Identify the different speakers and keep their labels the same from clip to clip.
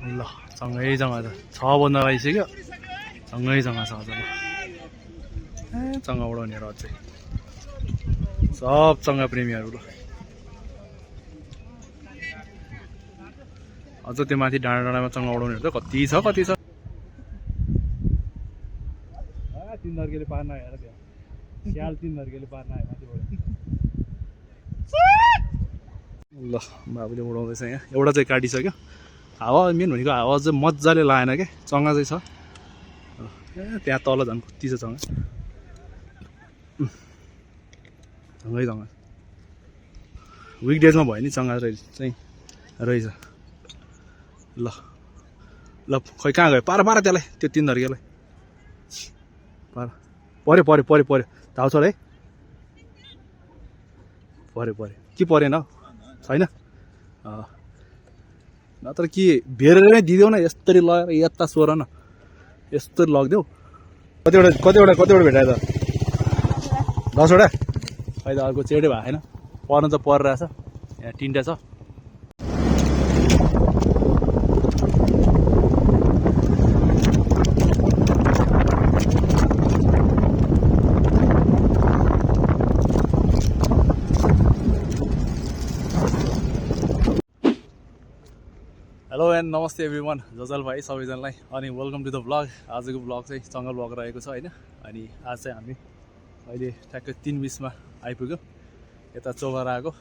Speaker 1: ल सँगै जग्गा छ 6 बन्न लागिसक्यो सँगै जग्गा छ अझ चङ्गा उडाउनेहरू अझै सब चङ्गा प्रेमीहरू ल अझ त्यो माथि डाँडा डाँडामा चङ्गा उडाउनेहरू त कति छ 3 धर्केले पार्न आएर त्यो स्याल 3 धर्केले पार्न आयो माथिबाट ल बाबुले उडाउँदैछ यहाँ एउटा चाहिँ काटिसक्यो हावा मेन भनेको हावा चाहिँ मजाले लाएन क्या चङ्गा चाहिँ छ त्यहाँ तल झन् कति छ चङ्गा सँगै चङ्गा विकडेजमा भयो नि चङ्गा चाहिँ रहेछ ल ल खै कहाँ गयो पार पार त्यसलाई त्यो 3 धर्केलाई पार पऱ्यो पऱ्यो पऱ्यो पऱ्यो धाउ छ है पऱ्यो पऱ्यो के परेन छैन नत्र कि भेरेर नै दिदेऊ न यस्तरी लगेर यता सोर न यस्तरी लगिदेऊ कतिवटा भेटायो त 10वटा खै त अर्को चेडै भएको छैन पर्नु त परिरहेछ यहाँ 3टा छ हेलो एन्ड नमस्ते एभ्रिवान जजल भाइ सबैजनालाई अनि वेलकम टु द ब्लग आजको ब्लग चाहिँ जङ्गल ब्लग रहेको छ होइन अनि आज चाहिँ हामी अहिले ठ्याक्कै 3:20मा आइपुग्यो यता चौबारा आएको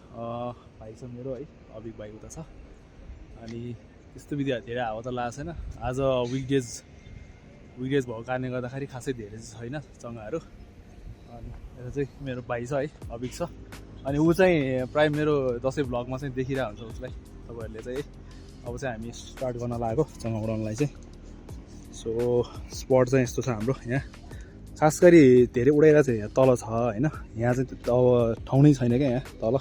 Speaker 1: भाइ छ मेरो है अभिक भाइ उता छ अनि त्यस्तो विधिहरू धेरै हावा त लागेको छैन आज विकडेज भएको कारणले गर्दाखेरि खासै धेरै चाहिँ छैन चङ्गाहरू अनि यता चाहिँ मेरो भाइ छ है अभिक छ अनि ऊ चाहिँ प्रायः मेरो दसैँ ब्लगमा चाहिँ देखिरहेको हुन्छ उसलाई तपाईँहरूले चाहिँ अब चाहिँ हामी स्टार्ट गर्न लागेको चङ्गा उडाउनलाई चाहिँ सो स्पट चाहिँ यस्तो छ हाम्रो यहाँ खास गरी धेरै उडाइरहेको छ यहाँ तल छ होइन यहाँ चाहिँ अब ठाउँ नै छैन क्या यहाँ तल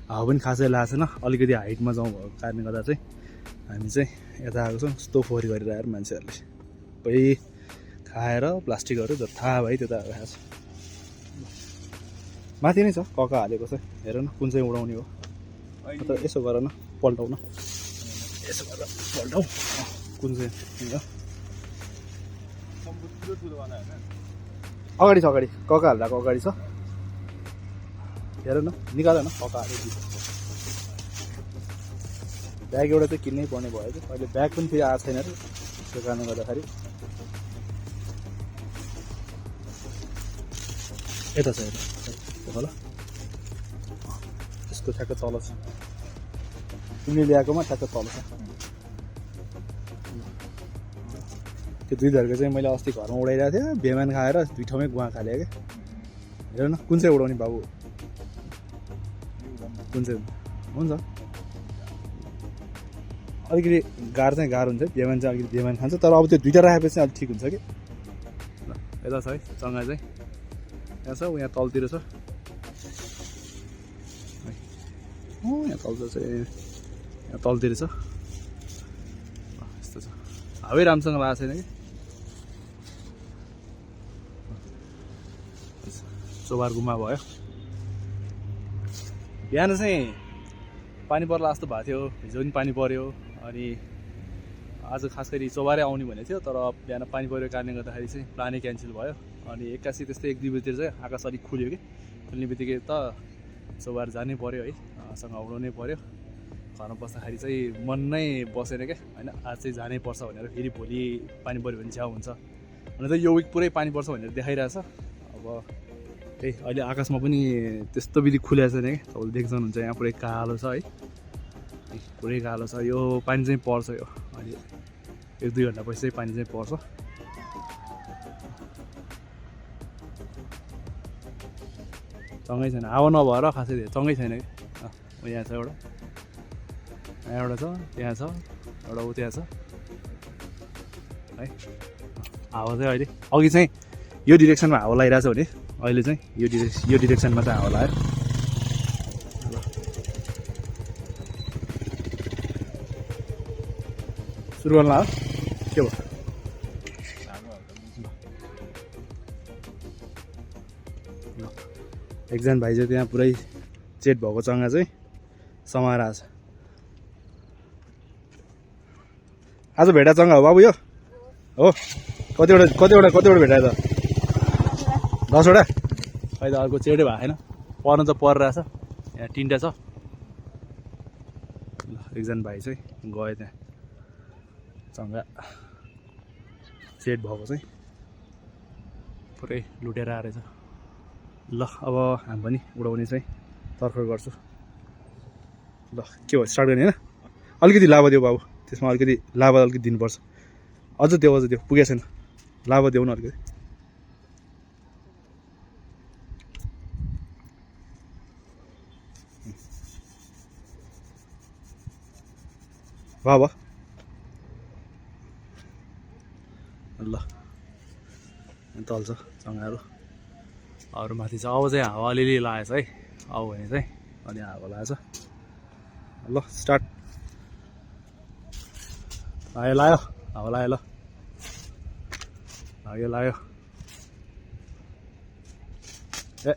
Speaker 1: हावा पनि खासै लागेको छैन अलिकति हाइटमा जाउँ भएको कारणले गर्दा चाहिँ हामी चाहिँ यता आएको छौँ यस्तो फोहोरी गरिरहेको मान्छेहरूले सबै खाएर प्लास्टिकहरू जता भाइ त्यता खाएको छ माथि नै छ कका हालेको चाहिँ हेर न कुन चाहिँ उडाउने हो यसो गर न पल्टाउ न यसो गरेर पल्टाउ कुन चाहिँ अगाडि छ अगाडि कका हाल्दाको अगाडि छ हेर न निकाल न कका हाल्यो ब्याग एउटा चाहिँ किन्नै पर्ने भयो कि अहिले ब्याग पनि फेरि आएको छैन अरे त्यो कारणले गर्दाखेरि यता छ हेर होला त्यसको ठ्याक्क तल छ तिमीले ल्याएकोमा ठ्याक्क तल छ त्यो 2 धर्के चाहिँ मैले अस्ति घरमा उडाइरहेको थिएँ बेमान खाएर 2 ठाउँमै गुवा खाले क्या हेर न कुन चाहिँ उडाउने बाबु कुन चाहिँ हुन्छ अलिकति गाह्रो हुन्छ बेमान चाहिँ अलिकति बेमान खान्छ तर अब त्यो 2टा राखेपछि अलिक ठिक हुन्छ कि ल यता छ है चङ्गा चाहिँ यहाँ छ यहाँ तलतिर छ यहाँ तलतिर चाहिँ यहाँ तलतिर छ यस्तो छ हावै राम्रोसँग लागेको छैन कि चोबार गुम्बा भयो बिहान चाहिँ पानी पर्ला जस्तो भएको थियो हिजो पनि पानी पर्यो अनि आज खास गरी चौबारै आउने भनेको थियो तर बिहान पानी परेको कारणले गर्दाखेरि चाहिँ प्लानै क्यान्सल भयो अनि 81 त्यस्तै 1-2 बजीतिर चाहिँ आकाश अलिक खुल्यो कि खुल्ने बित्तिकै त चौबार जानै पर्यो है सँग उडाउनै पर्यो घरमा बस्दाखेरि चाहिँ मन नै बसेन क्या होइन आज चाहिँ जानै पर्छ भनेर फेरि भोलि पानी पऱ्यो भने छ्याउ हुन्छ हुन त यो विक पुरै पानी पर्छ भनेर देखाइरहेछ अब त्यही अहिले आकाशमा पनि त्यस्तो विधि खुलेको छैन क्या तपाईँले देख्नुहुन्छ यहाँ पुरै कालो छ है पुरै कालो छ यो पानी चाहिँ पर्छ यो अहिले 1-2 घन्टा पछि चाहिँ पानी चाहिँ पर्छ चङ्गै छैन हावा नभएर खासै धेरै चङ्गै छैन कि यहाँ छ एउटा यहाँ एउटा छ त्यहाँ छ एउटा ऊ त्यहाँ छ है हावा चाहिँ अहिले अघि चाहिँ यो डिरेक्सनमा हावा लगाइरहेछ भने अहिले चाहिँ यो डिरेक्सनमा चाहिँ हावा लाग्यो सुरु गर्न लाग्यो के भयो एकजना भाइ चाहिँ त्यहाँ पुरै चेट भएको चङ्गा चाहिँ समाएर छ आज भेटा चङ्गा हो बाबु यो हो कतिवटा भेटायो त 10वटा खै त अर्को चेडै भएको छैन पर्नु त परिरहेछ यहाँ 3टा छ ल एकजना भाइ चाहिँ गयो त्यहाँ चङ्गा सेट भएको चाहिँ पुरै लुटेर आएछ ल अब हामी पनि उडाउने चाहिँ तर्खर गर्छु ल के भयो स्टार्ट गर्ने होइन अलिकति लाभा देऊ बाबु त्यसमा अलिकति लाभा अलिकति दिनुपर्छ अझ देऊ पुगेको छैन लाभा देऊ न अलिकति वाह ल तल्छ चङ्गाहरू अरू माथि छ अब चाहिँ हावा अलिअलि लागेछ है अब भने चाहिँ अनि हावा लागेछ ल स्टार्ट लायो हावा लाग्यो ल लाग्यो ए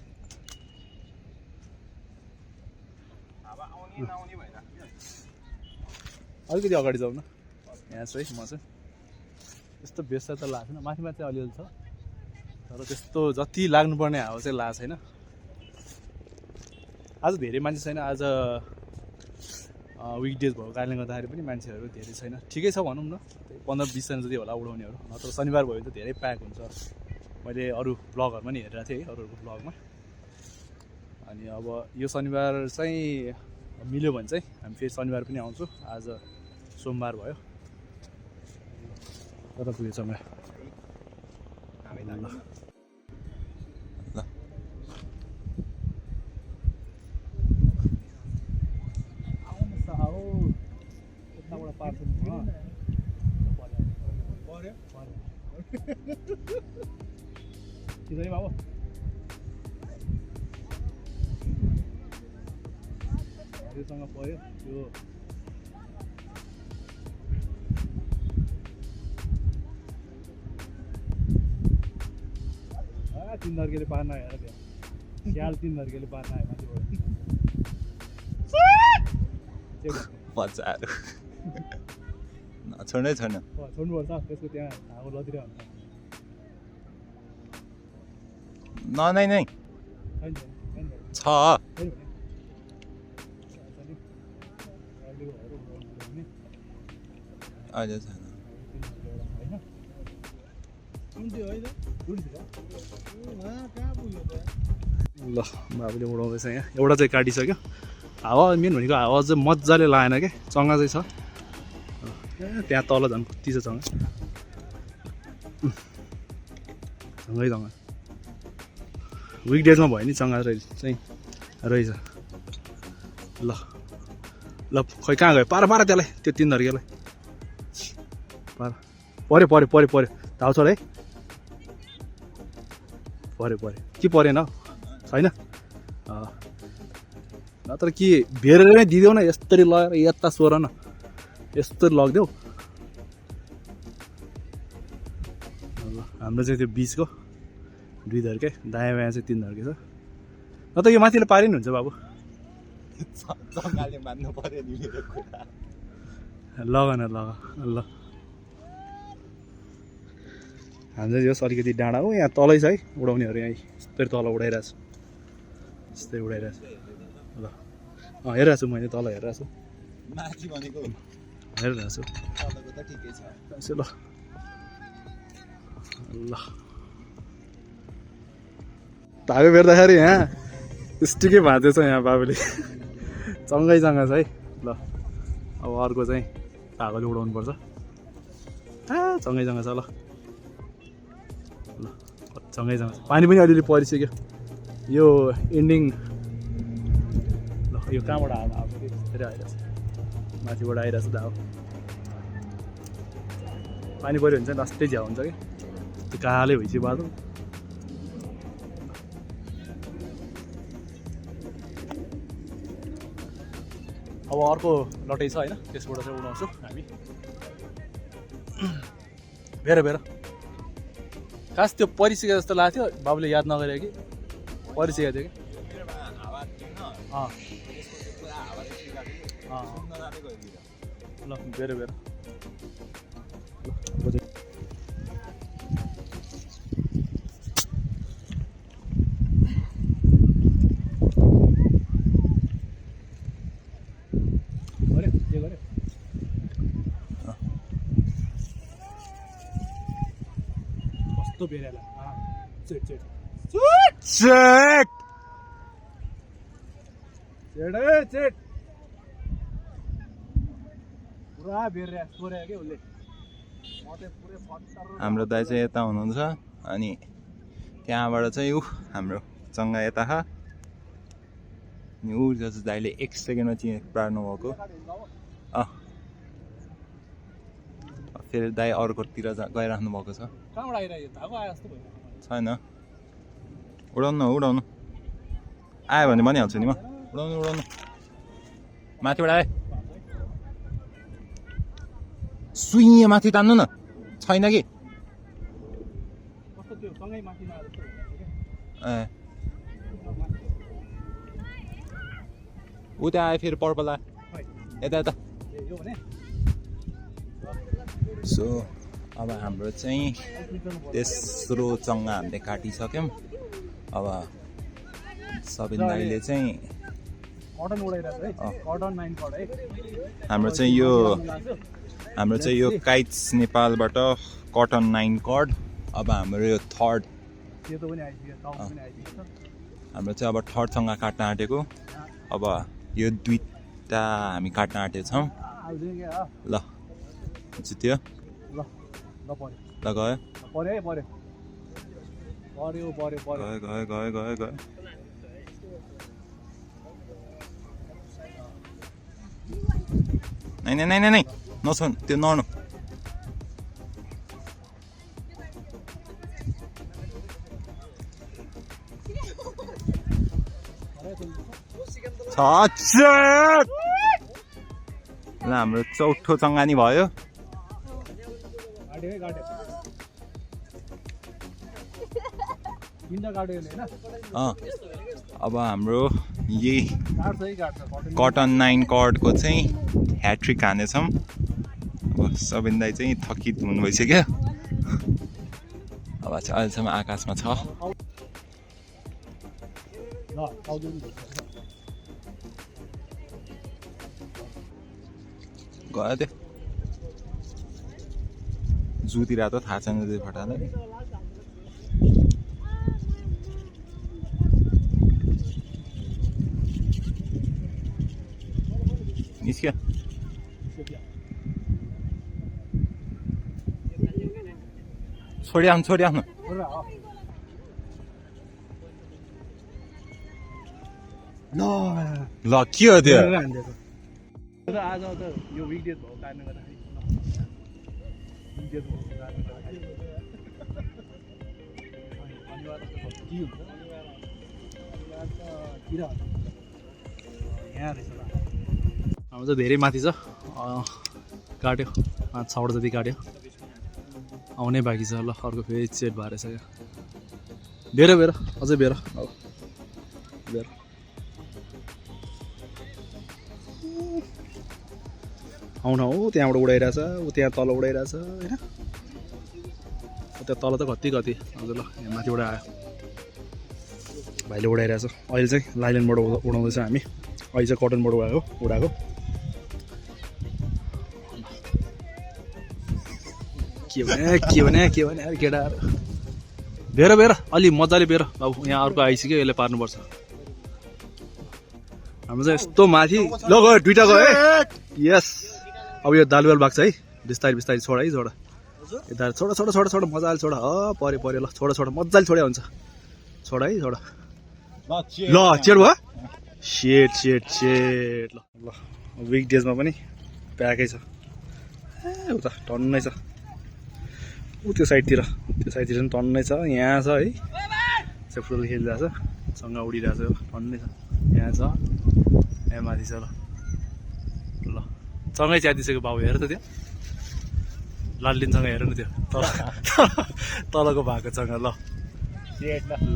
Speaker 1: अलिकति अगाडि जाउँ न यहाँ चाहिँ म चाहिँ त्यस्तो बेस त लाग्दैन माथिमा चाहिँ अलिअलि छ तर त्यस्तो जति लाग्नुपर्ने हावा चाहिँ लागेको छैन आज धेरै मान्छे छैन आज विकडेज भएको कारणले गर्दाखेरि पनि मान्छेहरू धेरै छैन ठिकै छ भनौँ न 15-20 जना जति होला उडाउनेहरू नत्र शनिबार भयो भने त धेरै प्याक हुन्छ मैले अरू ब्लगहरूमा नि हेरिरहेको थिएँ है अरूहरूको ब्लगमा अनि अब यो शनिबार चाहिँ मिल्यो भने चाहिँ हामी फेरि शनिबार पनि आउँछौँ आज सोमबार भयो कता पुगेछ म बाबु त्योसँग पर्यो त्यो 3 धर्केले पार्न आयो हेर त्यहाँ स्याल 3 धर्केले पार्न आयो माथिबाट
Speaker 2: मजाहरू छोड्नै छैन
Speaker 1: छोड्नुपर्छ त्यसको त्यहाँ हावा लतिरा हुन्छ
Speaker 2: नै छ अहिले छैन
Speaker 1: ल बाबुले उडाउँदैछ यहाँ एउटा चाहिँ काटिसक्यो हावा मेन भनेको हावा चाहिँ मजाले लागेन क्या चङ्गा चाहिँ छ त्यहाँ तल झन् कति छ चङ्गा चङ्गा विकडेजमा भयो नि चङ्गा चाहिँ रहेछ ल खै कहाँ गयो पार त्यसलाई त्यो 3 धर्केलाई पर्यो धाउ छोड है पर्यो के परेन छैन नत्र कि भेरेर नै दिदेऊ न यस्तरी लगेर यता सोर न यस्तरी लगिदेऊ हाम्रो चाहिँ त्यो बिचको 2 धर्के दायाँ बायाँ चाहिँ 3 धर्के छ न त यो माथिले पारि नि हुन्छ बाबु
Speaker 2: मान्नु पर्यो नि मेरो कुरा
Speaker 1: लगा ल हाम्रो यो अलिकति डाँडा हो यहाँ तलै छ है उडाउनेहरू यहाँ यस्तरी तल उडाइरहेको छु यस्तै उडाइरहेको छु ल हेरिरहेको छु मैले तल हेरिरहेको छु
Speaker 2: माथि भनेको
Speaker 1: हेरिरहेको छु
Speaker 2: तलको त ठिकै छ
Speaker 1: ल धागो बेर्दाखेरि यहाँ स्टिकै भाँचेछ यहाँ बाबुले चङ्गै छ है ल अब अर्को चाहिँ धागोले उडाउनु पर्छ चङ्गै छ ल सँगै पानी पनि अलिअलि परिसक्यो यो एन्डिङ ल यो कहाँबाट आएको फेरि आइरहेछ माथिबाट आइरहेछ धागो पानी पऱ्यो भने चाहिँ लास्टै झ्याउ हुन्छ कि त्यो कालै भइसक्यो बाटो अब अर्को लटै छ होइन त्यसबाट चाहिँ उडाउँछु हामी भेर खास त्यो परिसकेको जस्तो लाग्थ्यो बाबुले याद नगरेको कि परिसकेको थियो कि ल बेर कस्तो बेरेला चेट चेट
Speaker 2: चेक
Speaker 1: चेट चेट पुरा बेरेला सोरे के उसले
Speaker 2: हाम्रो दाइ चाहिँ यता हुनुहुन्छ अनि त्यहाँबाट चाहिँ ऊ हाम्रो चङ्गा यता छ अनि ऊ जस्तो दाइले 1 सेकेन्डमा चिने पार्नु भएको फेरि दाइ अर्कोतिर गइराख्नु भएको छ
Speaker 1: कहाँबाट आइरहेको धागो आयो जस्तो भयो
Speaker 2: छैन उडाउनु न उडाउनु आयो भने भनिहाल्छु नि म उडाउनु उडाउनु माथिबाट आए सुइँ माथि तान्नु न छैन कि
Speaker 1: कस्तो त्यो सँगै माथि नआएको जस्तो
Speaker 2: ए ऊ त्यहाँ आयो फेरि पर्पल आयो यता यता
Speaker 1: यो भने
Speaker 2: सो अब हाम्रो चाहिँ तेस्रो चङ्गा हामीले काटिसक्यौँ अब सबिन दाइले चाहिँ
Speaker 1: कटन उडाइरहेको है कटन 9 कट है
Speaker 2: हाम्रो चाहिँ यो काइट्स नेपालबाट कटन 9 कड अब हाम्रो यो थर्ड
Speaker 1: त्यो त पनि आइसक्यो टाउको पनि आइसक्यो
Speaker 2: हाम्रो चाहिँ अब थर्ड चङ्गा काट्न आँटेको अब यो दुईटा हामी काट्न आँटेको छौँ ल जित्यो
Speaker 1: ल ल पर्यो
Speaker 2: ल गयो
Speaker 1: पर्यो है पर्यो पर्यो पर्यो पर्यो
Speaker 2: गयो गयो गयो गयो नै नै नै नै नै नछुन त्यो नर्नु ल हाम्रो चौथो चङ्गा नि भयो
Speaker 1: गाड्यो है गाड्यो तिनवटा गाड्यो होइन
Speaker 2: अब हाम्रो यही
Speaker 1: गाड्छ है गाड्छ
Speaker 2: कटन 9 कडको चाहिँ ह्याट्रिक हानेछौँ अब सबिन दाइ चाहिँ थकित हुनु भइसक्यो अब चाहिँ अहिलेसम्म आकाशमा छ
Speaker 1: ल आउँदैन
Speaker 2: गयो त्यो जुतिर त थाहा छैन त्यो फटाले निस्क्यो छोडिआउनु छोडिआउनु ल के हो त्यो
Speaker 1: आज त यो विकडेज भएको कारणले गर्दाखेरि विकडेज भएको कारणले गर्दाखेरि अनिवार्य के हुन्छ यहाँ रहेछ हाम्रो चाहिँ धेरै माथि छ काट्यो 5-6 जति काट्यो आउनै बाँकी छ ल अर्को फेरि सेट भएर छ क्या बेर बेर अझै बेर अब बेर आउन हो त्यहाँबाट उडाइरहेछ ऊ त्यहाँ तल उडाइरहेछ होइन त्यहाँ तल त कति कति हजुर ल यहाँ माथिबाट आयो भाइले उडाइरहेछ अहिले चाहिँ लाइलेनबाट उडाउँदैछ हामी अहिले चाहिँ कटनबाट उडाएको के भने अरे केटाहरू बेर बेर अलि मजाले बेर अब यहाँ अर्को आइसक्यो यसले पार्नुपर्छ हाम्रो चाहिँ यस्तो माथि ल गयो दुइटा गयो है यस अब यो दालुवाल भएको छ है बिस्तारै बिस्तारै छोड है छोड यता छोड छोड छोड छोड मजाले छोड पर्यो पर्यो ल छोड छोड मजाले छोड्यो हुन्छ छोड है छोड ल चेड भयो सेट सेट सेट ल ल विक डेजमा पनि प्याकै छ उता टन्नै छ ऊ त्यो साइडतिर पनि टन्नै छ यहाँ छ है फुटबल खेलिरहेछ सँग उडिरहेछ टन्नै छ यहाँ छ यहाँ माथि छ ल ल सँगै च्यातिसक्यो बाबु हेर त त्यो लाललिनसँग हेर न त्यो तलको भएको सँग ल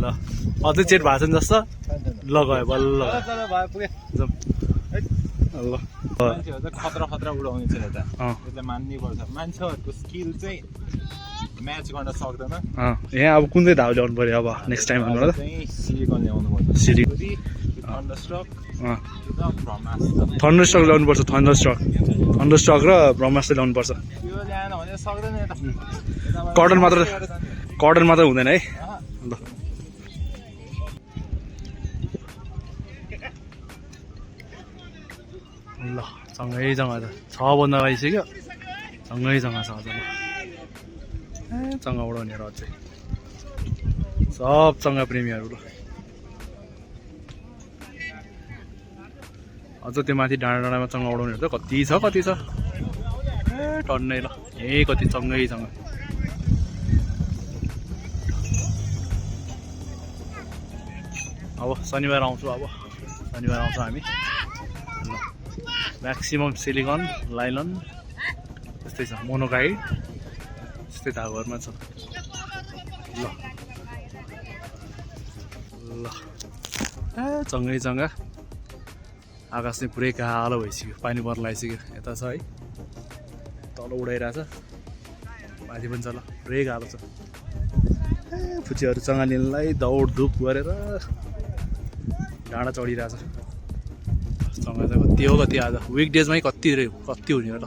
Speaker 1: ल अझै चेट भएको छ नि जस्तो ल गयो बल्ल ल
Speaker 2: मान्छेहरू चाहिँ खतरा खतरा उडाउने छ यता
Speaker 1: अँ
Speaker 2: यसलाई मान्नै पर्छ मान्छेहरूको स्किल चाहिँ म्याच गर्न सक्दैन
Speaker 1: यहाँ अब कुन चाहिँ धाउ ल्याउनु पऱ्यो अब नेक्स्ट टाइम भन्नु ल
Speaker 2: चाहिँ सिलिकन ल्याउनु पर्छ
Speaker 1: सिलिकन
Speaker 2: थन्डरस्ट्रक
Speaker 1: थन्डरस्ट्रक ल्याउनु पर्छ थन्डरस्ट्रक र ब्रह्मास्त्र ल्याउनु पर्छ
Speaker 2: त्यो ल्याएन भने सक्दैन यता
Speaker 1: कर्डन मात्र हुँदैन है ल ल सँगै जग्गा छ बन्द लगाइसक्यो सँगै जग्गा छ अझ ल चङ्गा उडाउनेहरू अझै सब चङ्गा प्रेमीहरू ल अझ त्यो माथि डाँडामा चङ्गा उडाउनेहरू त कति छ टन्नै ल कति चङ्गै चङ्गा अब शनिबार आउँछु हामी ल म्याक्सिमम् सिलिकन लाइलन त्यस्तै छ मोनोकाइड त्यस्तै धागोहरूमा छ ल ल चङ्गै चङ्गा आकाश चाहिँ पुरै कालो भइसक्यो पानी पर्न लगाइसक्यो यता छ है तल उडाइरहेछ माथि पनि छ ल पुरै कालो छ फुचीहरू चङ्गा लिनलाई दौडधुप गरेर डाँडा चढिरहेछ चङ्गा चाहिँ कति हो कति आज विकडेजमै कति हुने हो ल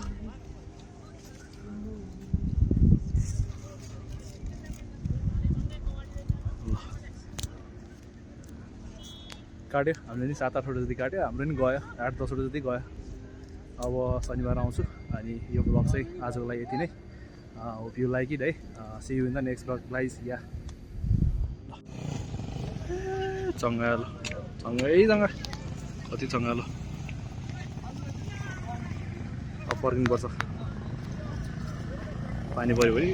Speaker 1: काट्यो हामीले नि 7-8वटा जति काट्यो हाम्रो नि गयो 8-10वटा जति गयो अब शनिबार आउँछु अनि यो ब्लग चाहिँ आजको लागि यति नै होप यु लाइक इट है see you in the next vlog guys या चङ्गा ल चङ्गा कति चङ्गा ल अब पर्खिनुपर्छ पानी पऱ्यो भने